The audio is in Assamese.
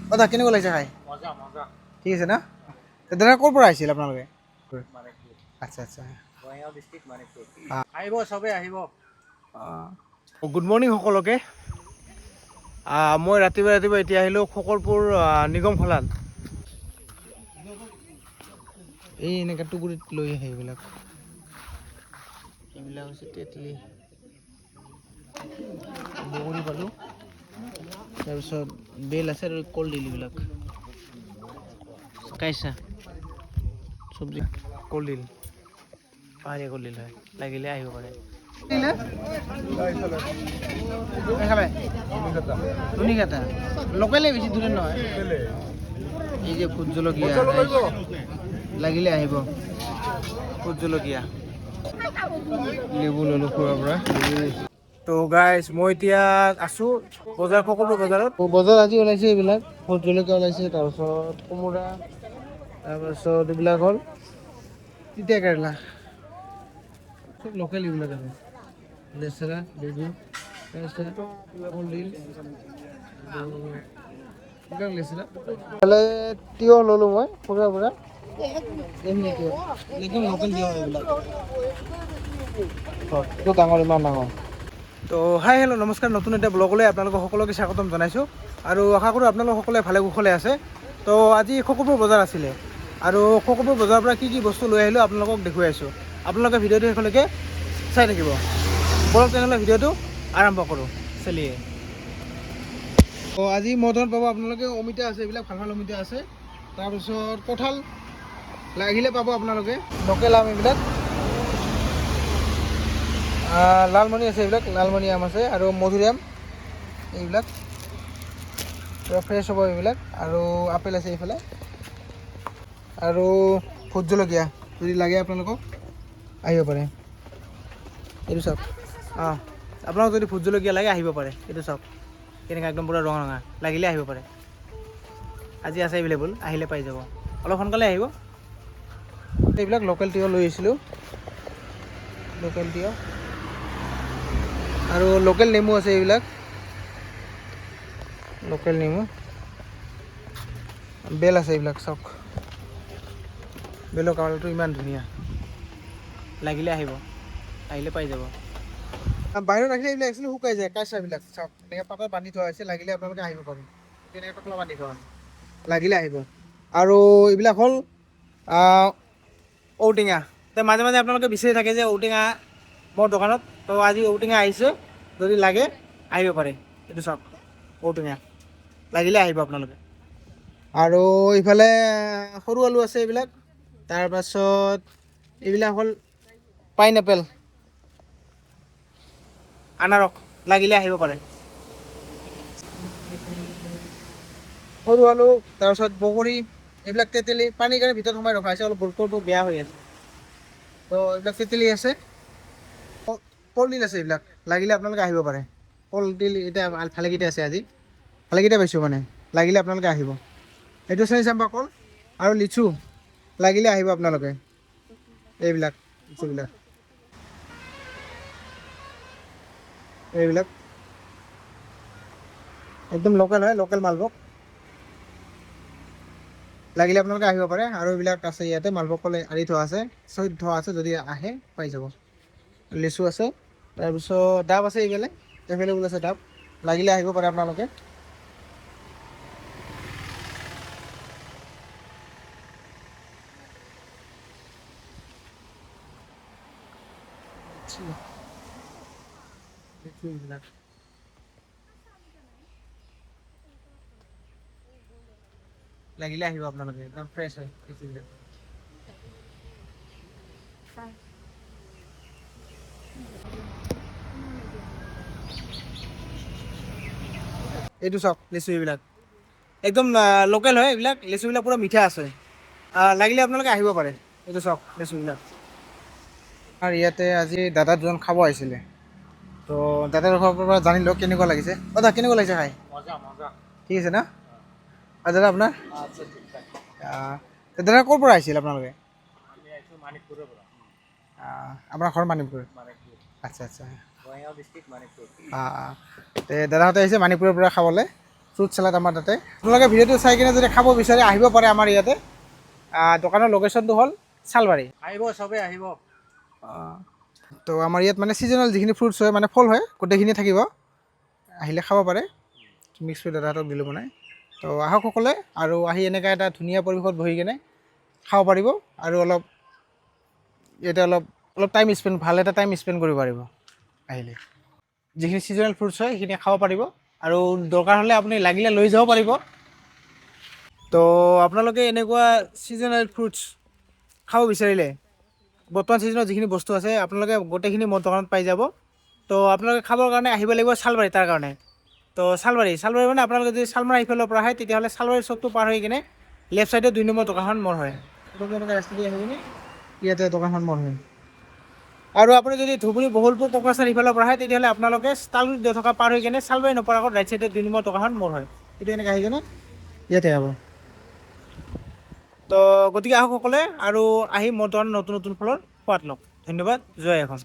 দাদা কেনেকুৱা লাগিছে খাই? মজা মজা ঠিক আছে না? দাদা ক'ৰ পৰা আহিছিল আপোনালোকে? মানিকপুৰ আচ্ছা আচ্ছা। বঙাইগাঁও ডিষ্ট্ৰিক্ট মানিকপুৰ অঁ আহিব চবেই আহিব। গুড মৰ্ণিং সকলোকে। মই ৰাতিপুৱা এতিয়া আহিলোঁ খকৰপুৰ নিগম খলাত। এই এনেকৈ টুকুৰিত লৈ আহে এইবিলাক হৈছে তেতলি বগৰী পালোঁ, তাৰপিছত বেল আছে আৰু কলডিল এইবিলাক কাইছা চব্জি কলডিল পাহাৰীয়া কলডিল হয়, লাগিলে আহিব পাৰে। নুনিঘাটা লোকেলে বেছি দূৰে নহয়। এই যে ভোট জলকীয়া লাগিলে আহিব। ভোট জলকীয়া লেবু ললোঁ খুৰাৰ পৰা। তো গাইজ মই এতিয়া আছোঁ বজাৰ খকৰপুৰ বজাৰত। বজাৰ আজি ওলাইছে এইবিলাক ভোট জলকীয়া ওলাইছে, তাৰপিছত কোমোৰা, তাৰপাছত এইবিলাক হ'ল তিতা কেৰেলা, চব লোকেল এইবিলাক আৰু লেচেৰা বেগুন কলডিল লেচেৰা। তিয়হ ল'লোঁ মই খুৰাৰ পৰা। একদম লোকেল তিয়হ এইবিলাক, ডাঙৰ ইমান ডাঙৰ। তো হাই হেল্ল' নমস্কাৰ, নতুন এটা ব্লগলৈ আপোনালোকক সকলোকে স্বাগতম জনাইছোঁ আৰু আশা কৰোঁ আপোনালোক সকলোৱে ভালে কুশলে আছে। তো আজি খকৰপুৰ বজাৰ আছিলে আৰু খকৰপুৰ বজাৰৰ পৰা কি বস্তু লৈ আহিলোঁ আপোনালোকক দেখুৱাই আছোঁ। আপোনালোকে ভিডিঅ'টো শেষলৈকে চাই থাকিব। বলক তেনেহ'লে ভিডিঅ'টো আৰম্ভ কৰোঁ। চলিয়ে আজি মদন পাব আপোনালোকে, অমিতা আছে, এইবিলাক ভাল ভাল অমিতা আছে। তাৰপিছত কঁঠাল লাগিলে পাব আপোনালোকে, লোকেল আম এইবিলাক, লালমণি আছে, এইবিলাক লালমণি আম আছে আৰু মধুৰিআম এইবিলাক পূৰা ফ্ৰেছ হ'ব এইবিলাক। আৰু আপেল আছে এইফালে আৰু ভোট জলকীয়া যদি লাগে আপোনালোকক আহিব পাৰে। এইটো চাওক, আপোনালোক যদি ভোট জলকীয়া লাগে আহিব পাৰে। এইটো চাওক কেনেকৈ একদম পূৰা ৰঙা ৰঙা, লাগিলে আহিব পাৰে। আজি আছে এভেইলেবল, আহিলে পাই যাব, অলপ সোনকালে আহিব। এইবিলাক লোকেল তিয়হ লৈ আহিছিলোঁ, লোকেল তিয়হ আৰু লোকেল নেমু আছে এইবিলাক, লোকেল নেমু, বেল আছে এইবিলাক চাওক, বেলৰ কালাৰটো ইমান ধুনীয়া, লাগিলে আহিব, আহিলে পাই যাব। বাহিৰত ৰাখিলে এইবিলাক একচুৱেলি শুকাই যায়, কাঁচাবিলাক চাওক এনেকৈ পাতত বান্ধি থোৱা হৈছে, লাগিলে আপোনালোকে আহিব পাৰে। তেনেকৈ টকলা বান্ধি থোৱা লাগিলে আহিব। আৰু এইবিলাক হ'ল ঔটেঙা। মাজে মাজে আপোনালোকে বিচাৰি থাকে যে ঔটেঙা মোৰ দোকানত, তো আজি ঔটেঙা আহিছে, যদি লাগে আহিব পাৰে। এইটো চাওক ঔটেঙা, লাগিলে আহিব আপোনালোকে। আৰু ইফালে সৰু আলু আছে এইবিলাক, তাৰপাছত এইবিলাক হ'ল পাইনএপল, আনাৰস, লাগিলে আহিব পাৰে। সৰু আলু, তাৰপিছত বগৰী, এইবিলাক তেতেলী, পানীৰ কাৰণে ভিতৰত সোমাই ৰখা হৈছে, অলপ বতৰটো বেয়া হৈ আছে। তো এইবিলাক তেতেলী আছে, কলডিল আছে, এইবিলাক লাগিলে আপোনালোকে আহিব পাৰে। কলডিল এতিয়া ভালেকেইটা আছে, আজি ভালেকেইটা পাইছোঁ মানে, লাগিলে আপোনালোকে আহিব। এইটো চেনিচম্পা কল আৰু লিচু, লাগিলে আহিব আপোনালোকে। এইবিলাক লিচুবিলাক, এইবিলাক একদম লোকেল হয়, লোকেল মালভোগ, লাগিলে আপোনালোকে আহিব পাৰে। আৰু এইবিলাক আছে ইয়াতে মালভোগ কল আনি থোৱা আছে, থোৱা আছে, যদি আহে পাই যাব। লিচু আছে, তাৰপিছত ডাব আছে, এইফালে এভেইলেবল আছে ডাব, লাগিলে আহিব পাৰে আপোনালোকে। লাগিলে আহিব আপোনালোকে, একদম ফ্ৰেছ হয়। এইটো চাওক লিচু, এইবিলাক একদম লোকেল হয়, এইবিলাক লিচুবিলাক পূৰা মিঠা আছে, লাগিলে আপোনালোকে আহিব পাৰে। এইটো চাওক লিচুবিলাক। আৰু ইয়াতে আজি দাদা দুজন খাব আহিছিলে, তো দাদাৰ ঘৰৰ পৰা জানিলোঁ কেনেকুৱা লাগিছে। দাদা কেনেকুৱা লাগিছে খাই? মজা মজা ঠিক আছে না? আৰু দাদা আপোনাৰ? আছে ঠিকঠাক। দাদা ক'ৰ পৰা আহিছিল আপোনালোকে? আমি আহিছোঁ মানিকপুৰৰ পৰা। আপোনাৰ ঘৰ মানিকপুৰ? মানিকপুৰ আচ্ছা আচ্ছা। বঙাইগাঁও ডিষ্ট্ৰিক্ট মানিকপুৰ। দাদাহঁতে আহিছে মানিকপুৰৰ পৰা খাবলৈ, ফ্ৰুট চালাড আমাৰ তাতে। আপোনালোকে ভিডিঅ'টো চাই কিনে যদি খাব বিচাৰে আহিব পাৰে আমাৰ ইয়াতে। দোকানৰ লোকেশ্যনটো হ'ল চালবাৰী। আহিব চবেই আহিব। তো আমাৰ ইয়াত মানে ছিজনেল যিখিনি ফ্ৰুটছ হয় মানে ফল হয় গোটেইখিনি থাকিব, আহিলে খাব পাৰে। মিক্স ফ্ৰুট দাদাহঁতক দিলোঁ বনাই। তো আহক সকলোৱে, আৰু আহি এনেকৈ এটা ধুনীয়া পৰিৱেশত বহি কিনে খাব পাৰিব, আৰু ইয়াতে অলপ টাইম স্পেণ্ড, ভাল এটা টাইম স্পেণ্ড কৰিব পাৰিব আহিলে। যিখিনি ছিজনেল ফ্ৰুটছ হয় সেইখিনি খাব পাৰিব, আৰু দৰকাৰ হ'লে আপুনি লাগিলে লৈ যাব পাৰিব। তো আপোনালোকে এনেকুৱা ছিজনেল ফ্ৰুটছ খাব বিচাৰিলে বৰ্তমান ছিজনত যিখিনি বস্তু আছে আপোনালোকে গোটেইখিনি মোৰ দোকানত পাই যাব। তো আপোনালোকে খাবৰ কাৰণে আহিব লাগিব চালবাৰী, তাৰ কাৰণে। তো চালবাৰী মানে আপোনালোকে যদি চালমাৰা ইফালৰ পৰা আহে তেতিয়াহ'লে চালবাৰী চকটো পাৰ হৈ কিনে লেফ্ট ছাইডে 2 নম্বৰ দোকানখন মোৰ হয়। ৰাস্তা দি আহি কিনে ইয়াতে দোকানখন মোৰ হয়। আৰু আপুনি যদি ধুবুৰী বহুলপুৰ কোকৰাঝাৰ ইফালৰ পৰা আহে তেতিয়াহ'লে আপোনালোকে তালুক দি থকা পাৰ হৈ কিনে চালবাৰী নপৰা আগত ৰাইট ছাইডে 2 নম্বৰ দোকানখন মোৰ হয়। এইটো এনেকৈ আহি কিনে ইয়াতে হ'ব। তো গতিকে আহক সকলোৱে, আৰু আহি মোৰ দোকানত নতুন নতুন ফলৰ সোৱাদ লওক। ধন্যবাদ। জয় এখন।